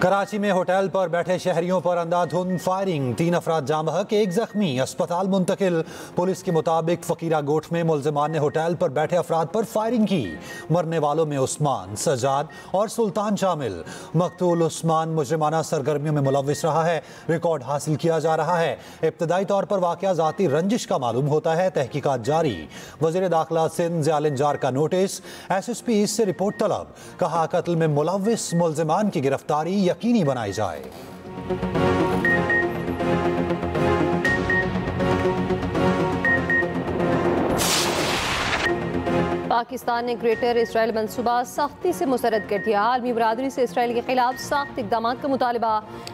कराची में होटल पर बैठे शहरियों पर अंधाधुंध फायरिंग, 3 अफराद जाँ बहक, 1 जख्मी, अस्पताल मुंतकिल। पुलिस के मुताबिक फकीरा गोठ में मुलजिमान ने होटल पर बैठे अफराद पर फायरिंग की। मरने वालों में उस्मान, सजाद और सुल्तान शामिल। मकतूल उस्मान मुजरिमाना सरगर्मियों में मुलव्विस रहा है। रिकॉर्ड हासिल किया जा रहा है। इब्तदाई तौर पर वाकया जाती रंजिश का मालूम होता है। तहकीकात जारी। वज़ीर दाखिला सिंध ज़ियाल इंजार का नोटिस, SSP से रिपोर्ट तलब। कहा कत्ल में मुलव्विस मुलजिमान की गिरफ्तारी यकीनी बनाई जाए। पाकिस्तान ने ग्रेटर इसराइल मंसूबा सख्ती से मुस्तरद कर दिया। आलमी बरादरी से इसराइल के खिलाफ सख्त इक़दाम का मुतालबा।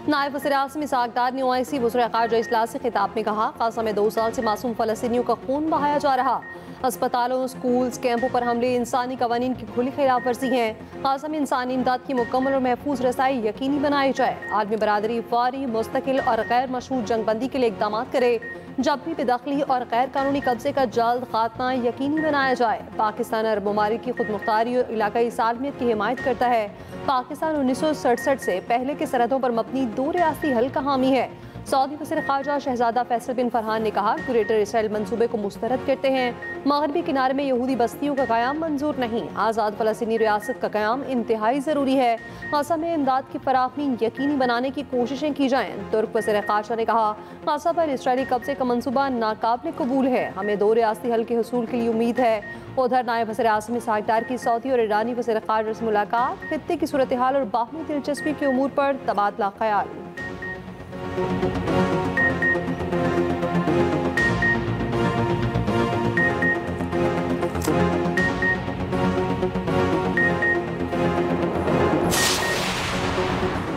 नायब वज़ीर आज़म इसहाक़ डार ने OIC वज़ीर ख़ारजा इजलास से खिताब में कहा, गाज़ा में 2 साल से मासूम फ़लस्तीनियों का खून बहाया जा रहा। अस्पतालों, स्कूल्स, कैंपों पर हमले इंसानी कवानीन की खुली खिलाफ वर्जी हैं। गाज़ा में इंसानी इमदाद की मुकम्मल और महफूज रसाई यकीनी बनाई जाए। आलमी बरादरी फौरी, मुस्तकिल और गैर मशरूत जंगबंदी के लिए इक़दाम करे। जबरी बेदखली और गैर कानूनी कब्जे का जल्द खात्मा यकीनी बनाया जाए। पाकिस्तान अरब ममालिक की खुद मुख्तारी और इलाकाई सालमियत की हिमायत करता है। पाकिस्तान 1967 से पहले के सरहदों पर मबनी 2 रियासती हल का हामी है। सऊदी वज़ीर ख़ारजा शहजादा फैसल बिन फरहान ने कहा, ग्रेटर इसराइल मंसूबे को मुस्तरद करते हैं। मगरबी किनारे में यहूदी बस्तियों का क़याम मंजूर नहीं। आज़ाद फ़लस्तीनी रियासत का क़याम इंतहाई ज़रूरी है। गाज़ा में इमदाद की फराहमी यकीनी बनाने की कोशिशें की जाएँ। तुर्क वज़ीर ख़ारजा ने कहा, गाज़ा पर इसराइली कब्जे का मंसूबा नाकाबिल कबूल है। हमें 2 रियासती हल के हुसूल के लिए उम्मीद है। उधर नायब वज़ीर आज़म इसहाक़ डार की सऊदी और ईरानी वज़ीर ख़ारजा से मुलाकात, खित्ते की सूरत हाल और बाहमी दिलचस्पी के उमूर पर तबादला ख्याल।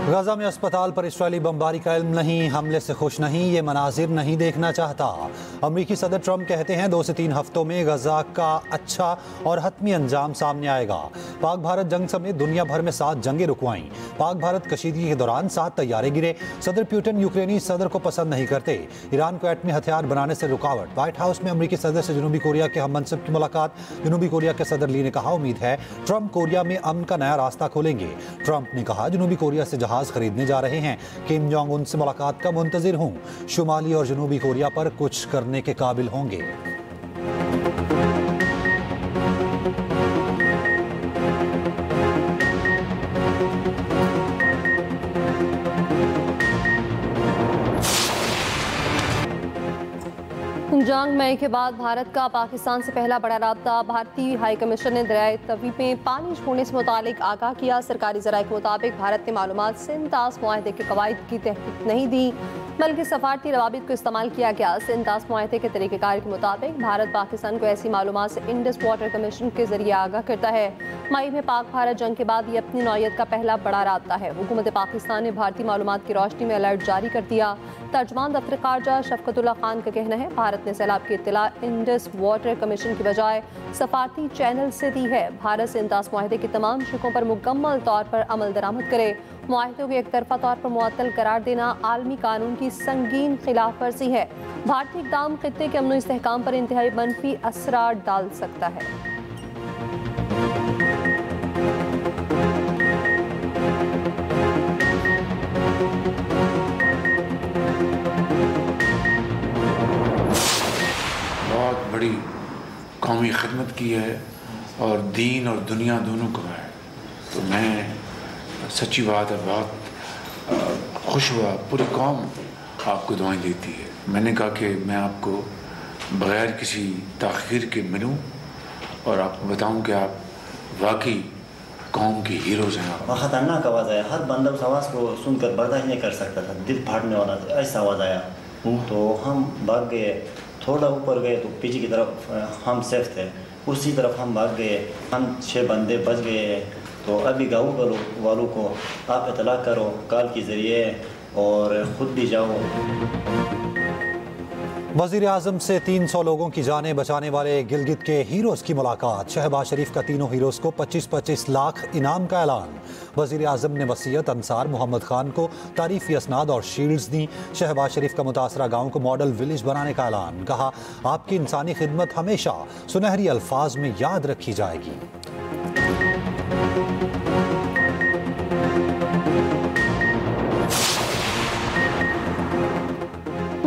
गाज़ा में अस्पताल पर इसराइली बमबारी का इल्म नहीं, हमले से खुश नहीं, ये मनाजिर नहीं देखना चाहता। अमरीकी सदर ट्रंप कहते हैं 2 से 3 हफ्तों में गाज़ा का अच्छा और हतमी अंजाम सामने आएगा। पाक भारत जंग समेत दुनिया भर में 7 जंगें रुकवाईं। पाक भारत कशीदगी के दौरान 7 तैयारे गिरे। सदर पुतिन यूक्रेनी सदर को पसंद नहीं करते। ईरान को एटमी हथियार बनाने से रुकावट। व्हाइट हाउस में अमरीकी सदर से जनूबी कोरिया के हम मनसब की मुलाकात। जनूबी कोरिया के सदर ली ने कहा, उम्मीद है ट्रंप कोरिया में अमन का नया रास्ता खोलेंगे। ट्रंप ने कहा, जनूबी कोरिया से जहाज खरीदने जा रहे हैं। किम जोंग उन से मुलाकात का मुंतजिर हूं। शुमाली और जनूबी कोरिया पर कुछ करने के काबिल होंगे। जंग मई के बाद भारत का पाकिस्तान से पहला बड़ा राब्ता। भारतीय हाई कमीशन ने दरियाए तवी में पानी छोड़ने से मुतालिक आगाह किया। सरकारी ज़राए के मुताबिक भारत ने मालूमात सिंध-तास मुआहदे के कवायद की तहकीक नहीं दी, बल्कि सफारती रवाबित को इस्तेमाल किया गया। सिंध-तास मुआहदे के तरीक़ेकार के मुताबिक भारत पाकिस्तान को ऐसी मालूमात से इंडस वाटर कमीशन के जरिए आगाह करता है। मई में पाक भारत जंग के बाद ये अपनी नौयत का पहला बड़ा राब्ता है। हुकूमत पाकिस्तान ने भारतीय मालूमात की रोशनी में अलर्ट जारी कर दिया। तर्जमान दफ्तर ख़ारजा शफकतुल्लाह खान का कहना है, भारत ने सैलाब की इत्तला इंडस वाटर कमीशन की बजाय सफारती चैनल से दी है। भारत सिंध-तास मुआहदे की तमाम शिकों पर मुकम्मल तौर पर अमल दरामद करे। मुआहदे को एक तरफा तौर पर मुअत्तल करार देना आलमी कानून की संगीन खिलाफ वर्जी है। भारतीय इक़दाम खित्ते के अमन इस्तेहकाम पर इंतहाई मनफी असरार डाल सकता है। बहुत बड़ी कौमी खिदमत की है और दीन और दुनिया दोनों को है। तो मैं सच्ची बात है, बहुत खुश हुआ। पूरी कौम आपको दुआएं देती है। मैंने कहा कि मैं आपको बग़ैर किसी ताख़ीर के मिलूं और आपको बताऊं कि आप वाकई कौम की हीरोज़ हैं। और ख़तरनाक आवाज़ आया, हर बंदा उस आवाज़ को सुनकर बर्दाश्त नहीं कर सकता था। दिल फाड़ने वाला ऐसा आवाज़ आया। तो हम भाग गए, थोड़ा ऊपर गए तो पीछे की तरफ हम सेफ थे, उसी तरफ हम भाग गए। हम 6 बंदे बच गए। तो अभी गाँव वालों को आप इतला करो कॉल के ज़रिए और ख़ुद भी जाओ। वज़ीर आज़म से 300 लोगों की जानें बचाने वाले गिलगित के हीरोज़ की मुलाकात। शहबाज शरीफ का तीनों हीरोज़ को 25-25 लाख इनाम का ऐलान। वज़ीर आज़म ने वसीयत अंसार मोहम्मद खान को तारीफ़ी असनाद और शील्ड्स दी। शहबाज शरीफ का मुतासरा गाँव को मॉडल विलेज बनाने का ऐलान। कहा, आपकी इंसानी खिदमत हमेशा सुनहरी अल्फाज में याद रखी जाएगी।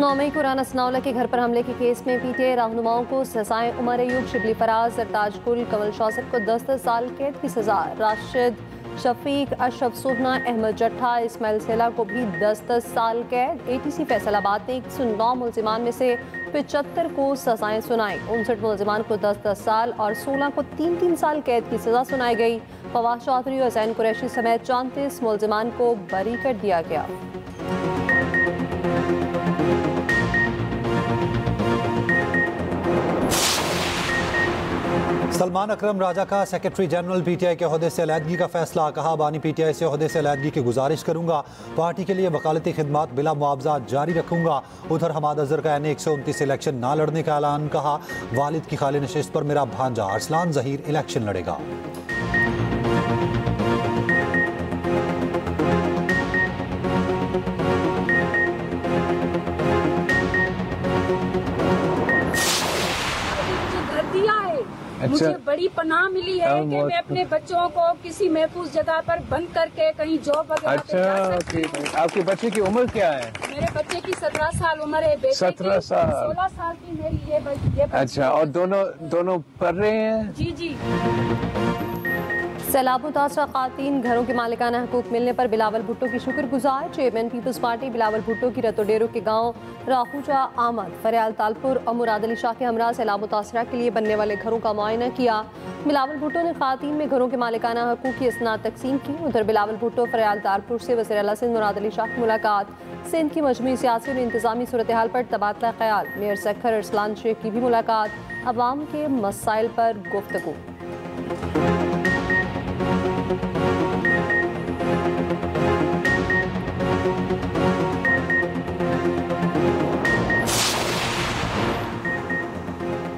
9 मई को राना सनाउल्लाह के घर पर हमले के केस में पीटीआई रहनुमाओं को सजाएं। उमर अयूब, शिबली फराज, सरताज गुल, कमल शौसत को 10 साल कैद की सजा। राशिद शफीक, अशरफ सुहना, अहमद जट्ठा, इस्माइल सेला को भी 10 साल कैद। एटीसी फैसलाबाद ने 109 मुलजिमान में से 75 को सजाएं सुनाई। 59 मुलजिमान को 10 साल और 16 को 3 साल कैद की सजा सुनाई गई। फवाद चौधरी और जैन कुरैशी समेत 34 मुलजिमान को बरी कर दिया गया। सलमान अकरम राजा का सेक्रेटरी जनरल पीटीआई के ओहदे से अलहदगी का फैसला। कहा, बानी पीटीआई से ओहदे से अलहदगी की गुजारिश करूंगा। पार्टी के लिए वकालती खिदमात बिला मुआवजा जारी रखूंगा। उधर हमाद अजहर का NA 129 इलेक्शन ना लड़ने का ऐलान। कहा, वालिद की खाली नशिस्त पर मेरा भांजा अरसलान जहीर इलेक्शन लड़ेगा। मुझे बड़ी पनाह मिली है कि मैं अपने बच्चों को किसी महफूज जगह पर बंद करके कहीं जॉब वगैरह पे जा सकती हूँ। आपके बच्चे की उम्र क्या है? मेरे बच्चे की 17 साल उम्र है। बेटे 17 साल, 16 साल की मेरी ये बच्ची। अच्छा, और दोनों पढ़ रहे हैं? जी जी। सैलाब मुतासरा खातीन घरों के मालिकाना हकूक मिलने पर बिलावल भुट्टो की शुक्रगुजार। Chairman peoples party Bilawal Bhutto की रतोडेरो के गांव राहूजा आमद, फरियाल तालपुर और मुराद अली शाह के हमरा सैलाब मुतासरा के लिए बनने वाले घरों का मुआयना किया। बिलावल भुट्टो ने खातीन में घरों के मालिकाना हकूक की इसनाद तकसीम की। उधर बिलावल भुट्टो फरियाल तालपुर से वज़ीर आला सिंध मुराद अली शाह की मुलाकात। सिंध की मजमूई सियासी और इंतजामी सूरत हाल पर तबादला ख्याल। मेयर सखर अरसलान शेख की भी मुलाकात। अवाम के मसाइल पर गुफ्तगू।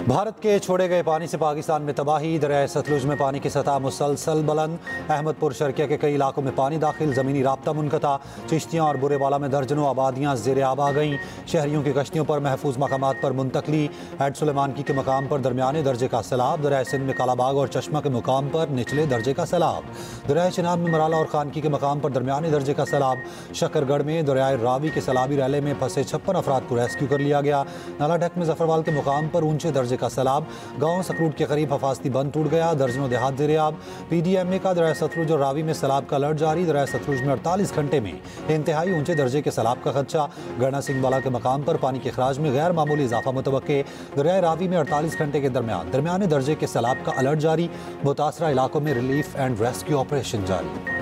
भारत के छोड़े गए पानी से पाकिस्तान में तबाही। दरियाए सतलुज में पानी की सतह मुसलसल बुलंद। अहमदपुर शर्किया के कई इलाकों में पानी दाखिल। ज़मीनी राब्ता मुनक़ता। चिश्तियाँ और बुरेवाला में दर्जनों आबादियाँ ज़ेर आब आ गईं। शहरियों की कश्तियों पर महफूज मकामात पर मुंतकली। हैड सुलेमानकी के मकाम पर दरमियाने दर्जे का सैलाब। दरियाए सिंध में कालाबाग और चश्मा के मुकाम पर निचले दर्जे का सैलाब। दरियाए चिनाब में मराला और खानकी के मकाम पर दरमियाने दर्जे का सैलाब। शकरगढ़ में दरियाए रावी के सैलाबी रैले में फंसे 56 अफराद को रेस्क्यू कर लिया गया। नाला ढक में जफरवाल के मुकाम पर ऊंचे दर्जे का सैलाब। गांव सकरूट के करीब हफाजती बंद टूट गया। दर्जनों देहात ज़ेर-ए-आब। PDMA का दरिया सतलुज और रावी में सैलाब का अलर्ट जारी। दरिया सतलुज में 48 घंटे में इंतहाई ऊंचे दर्जे के सैलाब का खदशा। गढ़ना सिंह वाला के मकाम पर पानी के अखराज में गैर मामूली इजाफा मुतवक्के। दरिया रावी में 48 घंटे के दरमियान दरमियाने दर्जे के सैलाब का अलर्ट जारी। मुतासरा इलाकों में रिलीफ एंड रेस्क्यू ऑपरेशन जारी।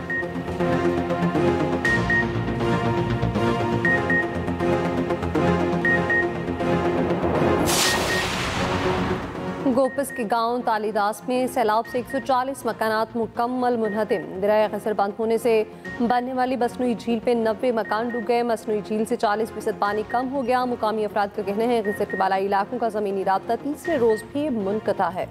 गोपस के गांव तालीदास में सैलाब से 140 मकानात मुकम्मल मुनहतिम। दरिया खसर बंद होने से बनने वाली मसनूई झील पे 90 मकान डूब गए। मसनूई झील से 40% पानी कम हो गया। मुकामी अफराद का कहना है खसर के बालाई इलाकों का ज़मीनी राब्ता तीसरे रोज़ भी मुनक़ता है।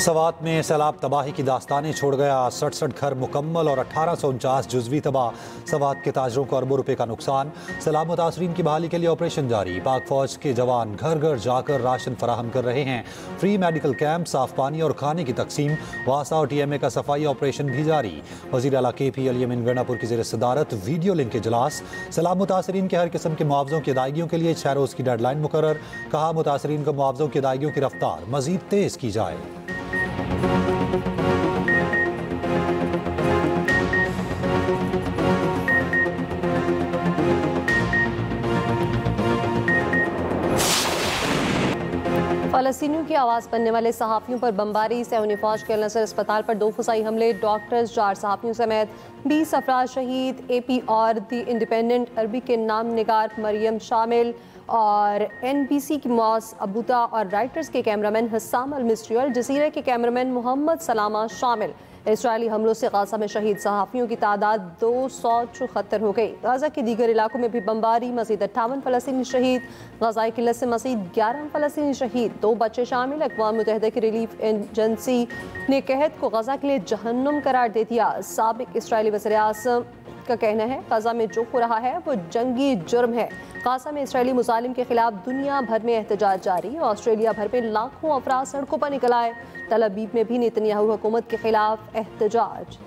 सवात में सैलाब तबाही की दास्तानें छोड़ गया। 67 घर मुकम्मल और 1849 जुज़वी तबाह। सवात के ताजरों को अरबों रुपए का नुकसान। सैलाब मुतासरीन की बहाली के लिए ऑपरेशन जारी। पाक फौज के जवान घर घर जाकर राशन फराहम कर रहे हैं। फ्री मेडिकल कैंप, साफ पानी और खाने की तकसीम। वासा और TMA का सफाई ऑपरेशन भी जारी। वज़ीर आला KP अल-यमीन गंडापुर की ज़ेर सदारत वीडियो लिंक इजलास। सैलाब मुतासरीन के हर किस्म के मुआवजों की अदायगियों के लिए 6 रोज़ की डेडलाइन मुकर्रर। कहा, मुतासरीन को मुआवजों की अदायगियों की रफ्तार मज़ीद तेज़ की जाए। फ़लस्तीनियों की आवाज़ बनने वाले सहाफ़ियों पर बमबारी। सहूनी फ़ौज के अल-नसर अस्पताल पर 2 फ़साई हमले। डॉक्टर्स, 4 सहाफ़ियों समेत 20 अफराद शहीद। AP और द इंडिपेंडेंट अरबी के नाम निगार मरियम शामिल और NBC की मौस अबूता और राइटर्स के कैमरामैन हस्साम अल-मिस्री और जज़ीरा के कैमरामैन मोहम्मद सलामा शामिल। इसराइली हमलों से गाज़ा में शहीद सहाफ़ियों की तादाद 274 हो गई। गाज़ा के दीगर इलाकों में भी बमबारी। मज़ीद 58 फ़लस्तीनी शहीद। गाज़ा किल्लत से मज़ीद 11 फ़लस्तीनी शहीद, 2 बच्चे शामिल। अक़वाम मुत्तहिदा की रिलीफ एजेंसी ने कहत को गाज़ा के लिए जहन्नुम करार दे दिया। साबिक़ इसराइली वज़ीर आज़म का कहना है गाजा में जो हो रहा है वो जंगी जुर्म है। गाजा में इसराइली मुजालिम के खिलाफ दुनिया भर में एहतजाज जारी। ऑस्ट्रेलिया भर में लाखों अफराद सड़कों पर निकल आए। तल अवीव में भी नेतन्याहू हुकूमत के खिलाफ एहतजाज।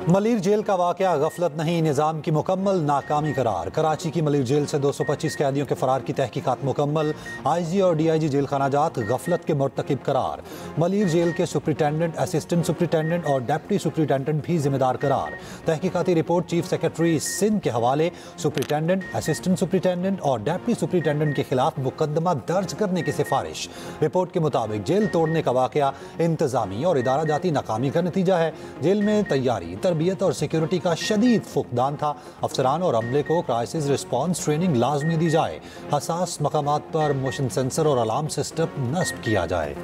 मलीर जेल का वाकया गफलत नहीं, निज़ाम की मुकम्मल नाकामी करार। कराची की मलीर जेल से 225 कैदियों के फरार की तहकीकात मुकम्मल। आईजी और डीआईजी जेल खाना जात गफलत के मुर्तकिब करार। मलीर जेल के सुप्रिटेंडेंट, असिस्टेंट सुप्रिटेंडेंट और डेप्टी सुप्रिटेंडेंट भी जिम्मेदार करार। तहकीकाती रिपोर्ट चीफ सेक्रेटरी सिंध के हवाले। सुप्रिटेंडेंट, असिस्टेंट सुप्रिटेंडेंट और डेप्टी सुप्रिटेंडेंट के खिलाफ मुकदमा दर्ज करने की सिफारिश। रिपोर्ट के मुताबिक जेल तोड़ने का वाकया इंतजामी और इदारा जाती नाकामी का नतीजा है। जेल में तैयारी, तरबियत और सिक्योरिटी का शदीद फुकदान था। अफसरान और अमले को क्राइसिस रिस्पांस ट्रेनिंग लाजमी दी जाए। हसास मकामात पर मोशन सेंसर और अलार्म सिस्टम नस्ब किया जाए।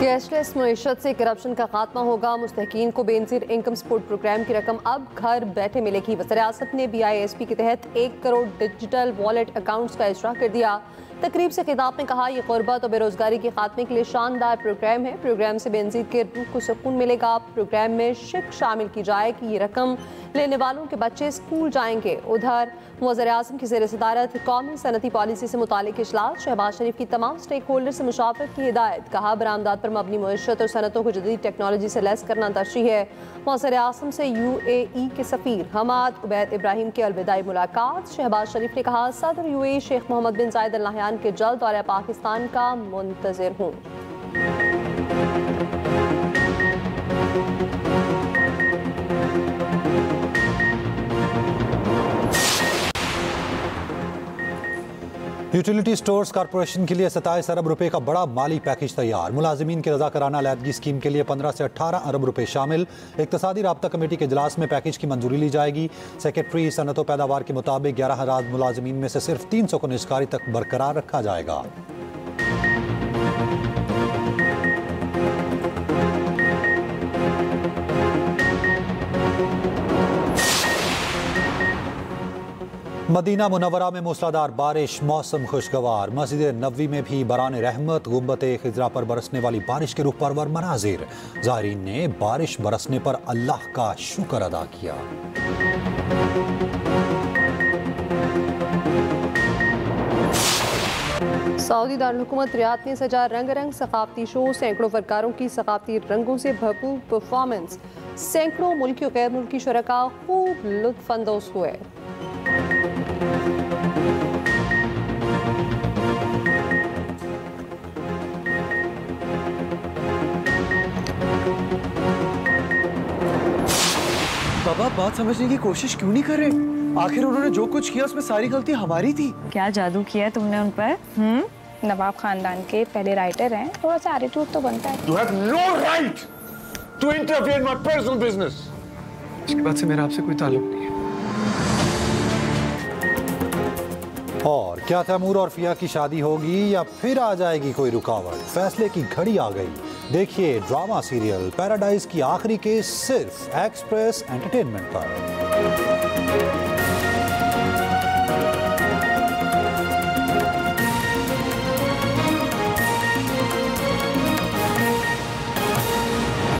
कैशलेस मईशत से करप्शन का खात्मा होगा। मुस्तहकीन को बेनजीर इनकम सपोर्ट प्रोग्राम की रकम अब घर बैठे मिलेगी। वज़ीर-ए-आज़म ने BISP के तहत 1 करोड़ डिजिटल वॉलेट अकाउंट्स का इजरा कर दिया। तकरीब से खिताब में कहा, यह गुर्बत और बेरोजगारी के खात्मे के लिए शानदार प्रोग्राम है। प्रोग्राम से बेनजीर के रूह को सुकून मिलेगा। प्रोग्राम में शिक शामिल की जाए कि ये रकम लेने वालों के बच्चे स्कूल जाएंगे। उधर वज़ीर-ए-आज़म की ज़ेर सदारत कौमी सनती पॉलिसी से मुतालिक इजलास। शहबाज शरीफ की तमाम स्टेक होल्डर से मुशावरत की हिदायत। कहा, बरामदात पर मबनी मईशत और सनतों को जदीद टेक्नोलॉजी से लैस करना तरजीह है। वज़ीर-ए-आज़म से UAE के सफ़ीर हमाद उबैद इब्राहिम की अलविदाई मुलाकात। शहबाज शरीफ ने कहा, सदर UAE शेख मोहम्मद बिन जायद अल नहयान के जल्द दौरे पाकिस्तान का मुंतज़िर हूँ। यूटिलिटी स्टोर्स कॉरपोरेशन के लिए 27 अरब रुपए का बड़ा माली पैकेज तैयार। मुलाजिमीन की रज़ाकाराना अलहदगी स्कीम के लिए 15 से 18 अरब रुपए शामिल। इक्तसादी राब्ता कमेटी के इजलास में पैकेज की मंजूरी ली जाएगी। सेक्रेटरी सनत व पैदावार के मुताबिक 11,000 मुलाजिमीन में से सिर्फ 300 को निजकारी तक बरकरार रखा जाएगा। मदीना मुनव्वरा में मूसलाधार बारिश, मौसम खुशगवार। मस्जिद नबवी में भी बरान रहमत, गुंबते खिजरा पर बरसने वाली बारिश के रुख परवर मनाजिर। ज़ायरीन ने बारिश बरसने पर अल्लाह का शुक्र अदा किया। सऊदी दारुल हुकूमत रियाद में सजा रंगारंग सकाफती शो, सैकड़ों फनकारों की सकाफती रंगों से भरपूर परफॉर्मेंस। सैकड़ों मुल्की और गैर मुल्की शुरका खूब लुत्फानंदोज हुए। बाबा, बात समझने की कोशिश क्यों नहीं कर रहे? आखिर उन्होंने जो कुछ किया उसमें सारी गलती हमारी थी। क्या जादू किया तुमने उन पर? नवाब खानदान के पहले राइटर हैं, थोड़ा सा एटीट्यूड तो बनता है। You have no right to interfere in my personal business. उसके बाद से मेरा आपसे कोई ताल्लुक नहीं है। और क्या तैमूर और फिया की शादी होगी या फिर आ जाएगी कोई रुकावट? फैसले की घड़ी आ गई। देखिए ड्रामा सीरियल पैराडाइज की आखिरी केस सिर्फ एक्सप्रेस एंटरटेनमेंट पर।